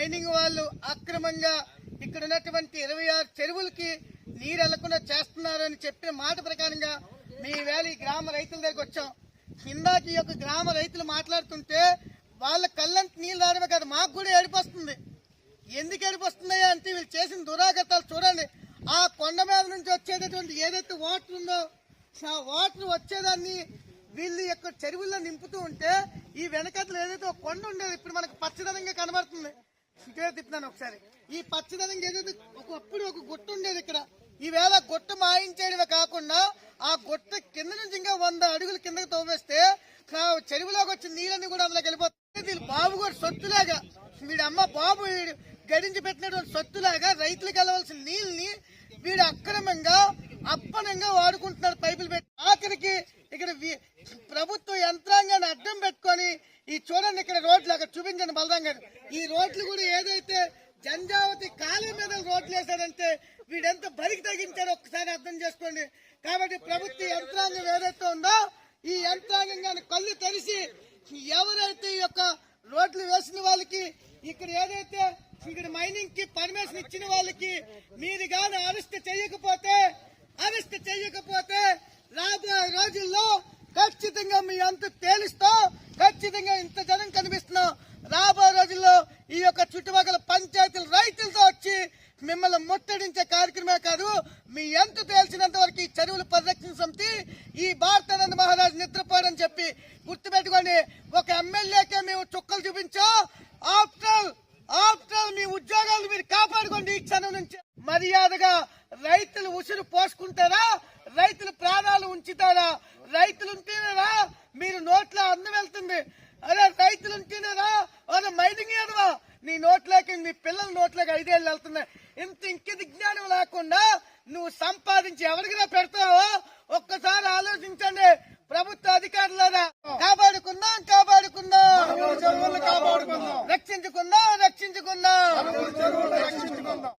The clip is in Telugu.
మైనింగ్ వాళ్ళు అక్రమంగా ఇక్కడ ఉన్నటువంటి 26 చెరువులకి నీరు వెళ్లకుండా చేస్తున్నారని చెప్పిన మాట ప్రకారంగా మీ వేళ ఈ గ్రామ రైతుల దగ్గరకు వచ్చాం. కిందాకి ఈ యొక్క గ్రామ రైతులు మాట్లాడుతుంటే వాళ్ళ కళ్ళంత నీళ్ళు రావడమే కాదు, మాకు కూడా ఏడిపోస్తుంది. ఎందుకు ఏడిపోస్తున్నాయా అంటే వీళ్ళు చేసిన దురాగతాలు చూడండి. ఆ కొండ మీద నుంచి వచ్చేటటువంటి ఏదైతే వాటర్ ఉందో ఆ వాటర్ వచ్చేదాన్ని వీళ్ళు యొక్క చెరువుల్లో నింపుతూ ఉంటే ఈ వెనకట్లో ఏదైతే ఒక కొండ ఉండేది ఇప్పుడు మనకు పచ్చదనంగా కనబడుతుంది. ఇదే తిప్పుతాను ఒకసారి. ఈ పచ్చదనంగా ఏదైతే ఒకప్పుడు ఒక గుట్ట ఉండేది ఇక్కడ, ఈవేళ గుట్ట మాయించేయడమే కాకుండా ఆ గుట్ట కింద నుంచి ఇంకా 100 అడుగుల కిందకి తవ్వేస్తే చెరువులోకి వచ్చిన నీళ్ళని కూడా అందులోకి వెళ్ళిపోతుంది. వీళ్ళు బాబు కూడా సొత్తులాగా వీడి అమ్మ బాబు గడించి పెట్టినటువంటి సొత్తులాగా రైతులకు వెళ్ళవలసిన నీళ్ళని వీడు అక్రమంగా అప్పనంగా వాడుకుంటున్నాడు పైపులు పెట్టి. ఆఖరికి ఇక్కడ ప్రభుత్వ యంత్రాంగాన్ని అడ్డం పెట్టుకొని ఈ చూడండి ఇక్కడ రోడ్లు అక్కడ చూపించండి బలరాం గారు, ఈ రోడ్లు కూడా ఏదైతే జంజావతి కాలం మీద రోడ్లు వేశాడంటే వీడెంత బరికి తగ్గించాడో ఒక్కసారి అర్థం చేసుకోండి. కాబట్టి ప్రభుత్వ యంత్రాంగం ఏదైతే ఉందో ఈ యంత్రాంగం కళ్ళు తెరిచి ఎవరైతే ఈ యొక్క రోడ్లు వేసిన వాళ్ళకి ఇక్కడ ఏదైతే ఇక్కడ మైనింగ్ కి పర్మిషన్ ఇచ్చిన వాళ్ళకి మీరు గాని అరెస్ట్ చేయకపోతే రాబోయే రోజుల్లో ఖచ్చితంగా మీ అంత తేలిస్తా, ఖచ్చితంగా ఇంత జనం కనిపిస్తున్నాం. రాబోయే రోజుల్లో ఈ యొక్క చుట్టుపక్కల పంచాయతీల రైతులతో వచ్చి మిమ్మల్ని ముట్టడించే కార్యక్రమే కాదు, మీ ఎంత తేల్చినంత వరకు ఈ చెరువుల పరిరక్షణ సమితి ఈ భారతానంద మహారాజు నిద్రపోడని చెప్పి గుర్తుపెట్టుకోండి. ఒక ఎమ్మెల్యేకే మేము చుక్కలు చూపించాం. ఆఫ్టర్ మీ ఉద్యోగాలు మీరు కాపాడుకోండి. ఈ క్షణం నుంచి మర్యాదగా రైతులు ఉసురు పోసుకుంటారా, రైతుల ప్రాణాలు ఉంచుతారా? రైతులు ఉంటేనేరా మీరు నోట్లో అన్నం వెళ్తుంది. అరే రైతులు ఉంటేనేరా అదే మైనింగ్ ఏదవా నీ నోట్లోకి మీ పిల్లల నోట్లోకి 5 ఏళ్ళు వెళ్తున్నాయి. ఇంకిది జ్ఞానం లేకుండా నువ్వు సంపాదించి ఎవరికినా పెడతావో ఒక్కసారి ఆలోచించండి. ప్రభుత్వ అధికారులారా కాపాడుకుందాం, రక్షించుకుందాం.